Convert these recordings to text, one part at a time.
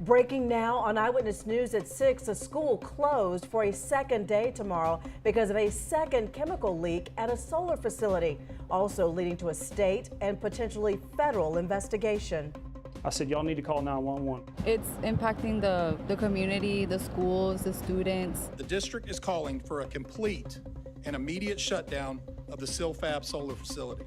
Breaking now on Eyewitness News at 6, a school closed for a second day tomorrow because of a second chemical leak at a solar facility, also leading to a state and potentially federal investigation. I said, y'all need to call 911. It's impacting the community, the schools, the students. The district is calling for a complete and immediate shutdown of the Silfab Solar facility.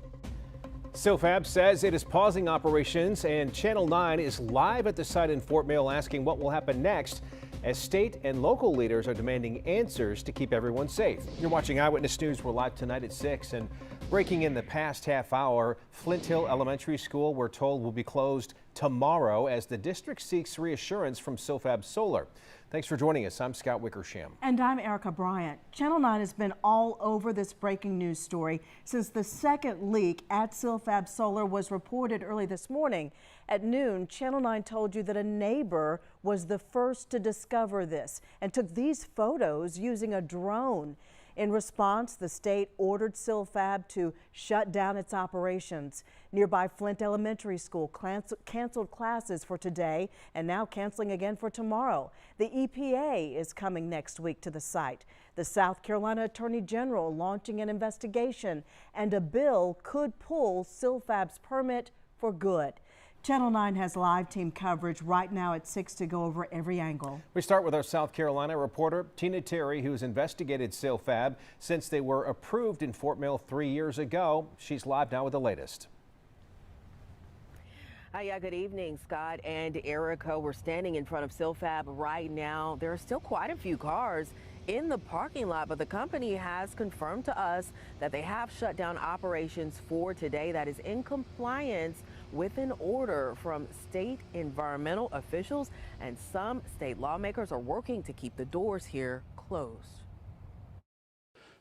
Silfab says it is pausing operations, and Channel 9 is live at the site in Fort Mill asking what will happen next as state and local leaders are demanding answers to keep everyone safe. You're watching Eyewitness News. We're live tonight at 6, and breaking in the past half hour, Flint Hill Elementary School, we're told, will be closed tomorrow as the district seeks reassurance from Silfab Solar. Thanks for joining us. I'm Scott Wickersham. And I'm Erica Bryant. Channel 9 has been all over this breaking news story since the second leak at Silfab Solar was reported early this morning. At noon, Channel 9 told you that a neighbor was the first to discover this and took these photos using a drone. In response, the state ordered Silfab to shut down its operations. Nearby Flint Elementary School canceled classes for today and now canceling again for tomorrow. The EPA is coming next week to the site. The South Carolina Attorney General launching an investigation, and a bill could pull Silfab's permit for good. Channel 9 has live team coverage right now at 6 to go over every angle. We start with our South Carolina reporter, Tina Terry, who's investigated Silfab since they were approved in Fort Mill 3 years ago. She's live now with the latest. Hi, good evening, Scott and Erica. We're standing in front of Silfab right now. There are still quite a few cars in the parking lot, but the company has confirmed to us that they have shut down operations for today. That is in compliance with an order from state environmental officials, and some state lawmakers are working to keep the doors here closed.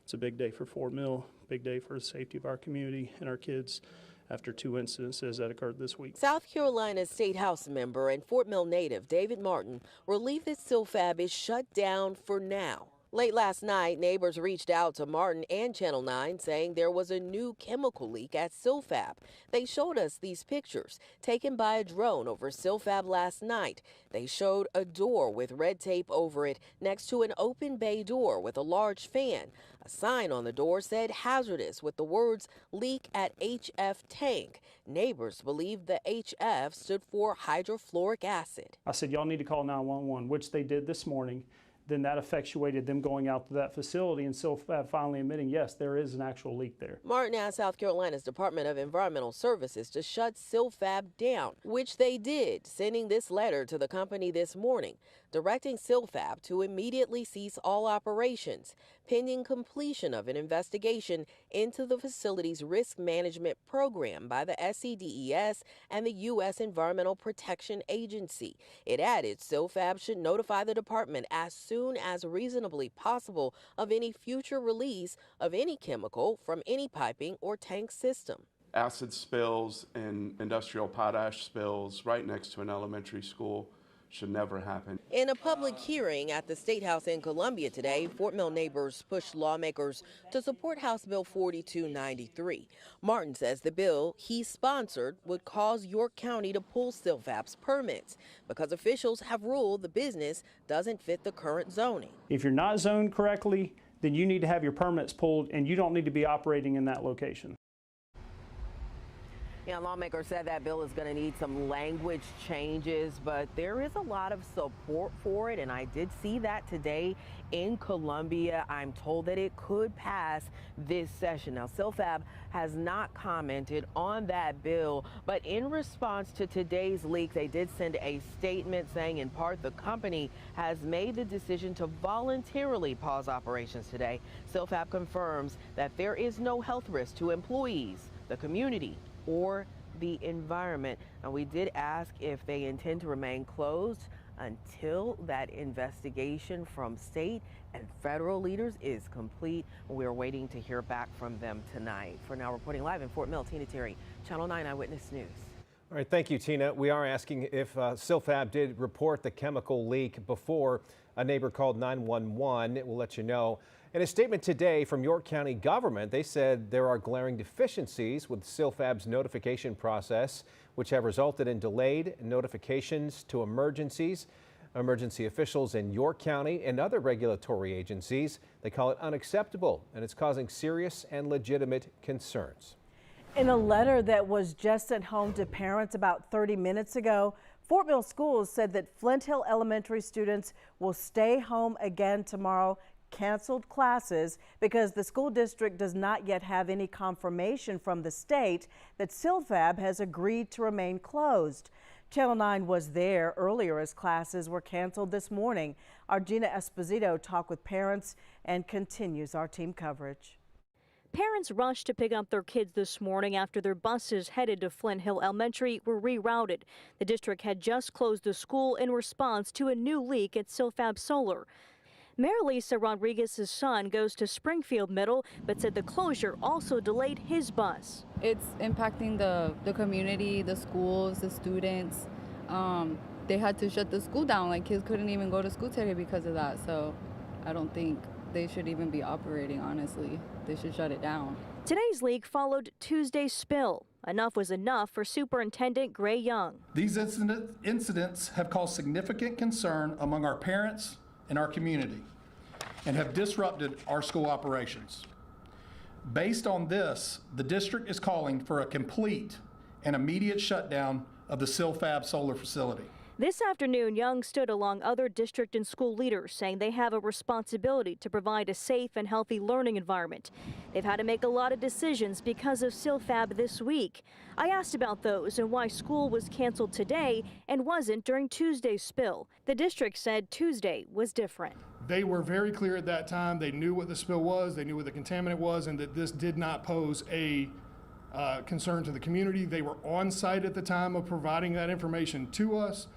It's a big day for Fort Mill, big day for the safety of our community and our kids after two incidences that occurred this week. South Carolina State House member and Fort Mill native David Martin relieved that Silfab is shut down for now. Late last night, neighbors reached out to Martin and Channel 9 saying there was a new chemical leak at Silfab. They showed us these pictures taken by a drone over Silfab last night. They showed a door with red tape over it next to an open bay door with a large fan. A sign on the door said hazardous with the words leak at HF tank. Neighbors believe the HF stood for hydrofluoric acid. I said, y'all need to call 911, which they did this morning. Then that effectuated them going out to that facility and Silfab finally admitting, yes, there is an actual leak there. Martin asked South Carolina's Department of Environmental Services to shut Silfab down, which they did, sending this letter to the company this morning, directing Silfab to immediately cease all operations, pending completion of an investigation into the facility's risk management program by the SCDES and the U.S. Environmental Protection Agency. It added Silfab should notify the department as soon as reasonably possible of any future release of any chemical from any piping or tank system. Acid spills and industrial potash spills right next to an elementary school should never happen. In a public hearing at the State House in Columbia today, Fort Mill neighbors pushed lawmakers to support House Bill 4293. Martin says the bill he sponsored would cause York County to pull Silfab's permits because officials have ruled the business doesn't fit the current zoning. If you're not zoned correctly, then you need to have your permits pulled and you don't need to be operating in that location. Yeah, lawmakers said that bill is going to need some language changes, but there is a lot of support for it, and I did see that today in Columbia. I'm told that it could pass this session. Now, Silfab has not commented on that bill, but in response to today's leak, they did send a statement saying, in part, the company has made the decision to voluntarily pause operations today. Silfab confirms that there is no health risk to employees, the community, or the environment. And we did ask if they intend to remain closed until that investigation from state and federal leaders is complete. We're waiting to hear back from them tonight. For now, reporting live in Fort Mill, Tina Terry, Channel 9 Eyewitness News. All right, thank you, Tina. We are asking if Silfab did report the chemical leak before a neighbor called 911. We'll let you know. In a statement today from York County government, they said there are glaring deficiencies with Silfab's notification process which have resulted in delayed notifications to emergency officials in York County and other regulatory agencies. They call it unacceptable, and it's causing serious and legitimate concerns. In a letter that was just sent home to parents about 30 minutes ago, Fort Mill Schools said that Flint Hill Elementary students will stay home again tomorrow, canceled classes, because the school district does not yet have any confirmation from the state that Silfab has agreed to remain closed. Channel 9 was there earlier as classes were canceled this morning. Our Gina Esposito talked with parents and continues our team coverage. Parents rushed to pick up their kids this morning after their buses headed to Flint Hill Elementary were rerouted. The district had just closed the school in response to a new leak at Silfab Solar. Mayor Lisa Rodriguez's son goes to Springfield Middle, but said the closure also delayed his bus. It's impacting the community, the schools, the students. They had to shut the school down. Like, kids couldn't even go to school today because of that. So I don't think they should even be operating, honestly. They should shut it down. Today's leak followed Tuesday's spill. Enough was enough for Superintendent Gray Young. These incidents have caused significant concern among our parents and our community and have disrupted our school operations. Based on this, the district is calling for a complete and immediate shutdown of the Silfab Solar facility. This afternoon, Young stood along other district and school leaders, saying they have a responsibility to provide a safe and healthy learning environment. They've had to make a lot of decisions because of Silfab this week. I asked about those and why school was canceled today and wasn't during Tuesday's spill. The district said Tuesday was different. They were very clear at that time. They knew what the spill was, they knew what the contaminant was, and that this did not pose a concern to the community. They were on site at the time of providing that information to us.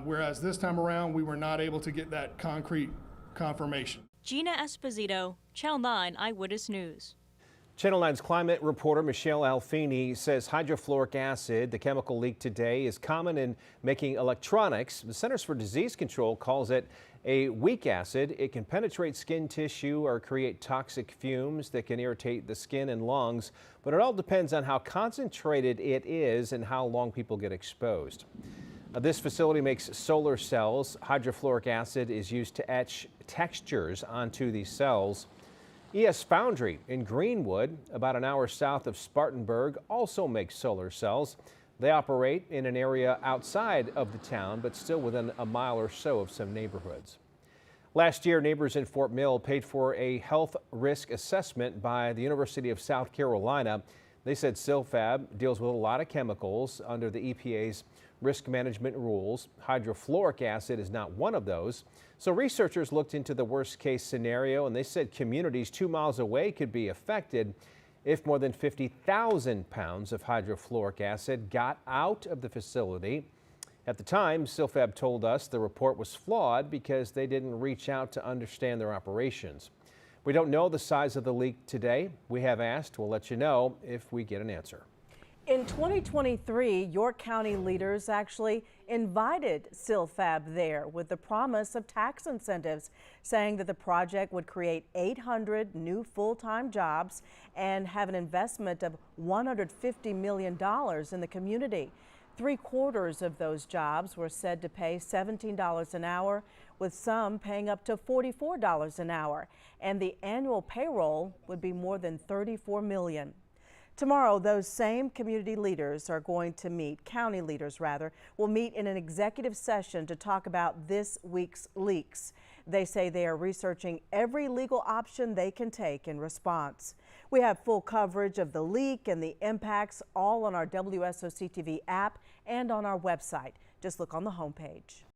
Whereas this time around, we were not able to get that concrete confirmation. Gina Esposito, Channel 9 Eyewitness News. Channel 9's climate reporter Michelle Alfini says hydrofluoric acid, the chemical leak today, is common in making electronics. The Centers for Disease Control calls it a weak acid. It can penetrate skin tissue or create toxic fumes that can irritate the skin and lungs, but it all depends on how concentrated it is and how long people get exposed. This facility makes solar cells. Hydrofluoric acid is used to etch textures onto these cells. ES Foundry in Greenwood, about an hour south of Spartanburg, also makes solar cells. They operate in an area outside of the town, but still within a mile or so of some neighborhoods. Last year, neighbors in Fort Mill paid for a health risk assessment by the University of South Carolina. They said Silfab deals with a lot of chemicals under the EPA's risk management rules. Hydrofluoric acid is not one of those. So researchers looked into the worst case scenario, and they said communities 2 miles away could be affected if more than 50,000 pounds of hydrofluoric acid got out of the facility. At the time, Silfab told us the report was flawed because they didn't reach out to understand their operations. We don't know the size of the leak today. We have asked. We'll let you know if we get an answer. In 2023, York County leaders actually invited Silfab there with the promise of tax incentives, saying that the project would create 800 new full-time jobs and have an investment of $150 million in the community. 3/4 of those jobs were said to pay $17 an hour, with some paying up to $44 an hour. And the annual payroll would be more than $34 million. Tomorrow, those same community leaders are going to meet, county leaders rather, will meet in an executive session to talk about this week's leaks. They say they are researching every legal option they can take in response. We have full coverage of the leak and the impacts all on our WSOC-TV app and on our website. Just look on the homepage.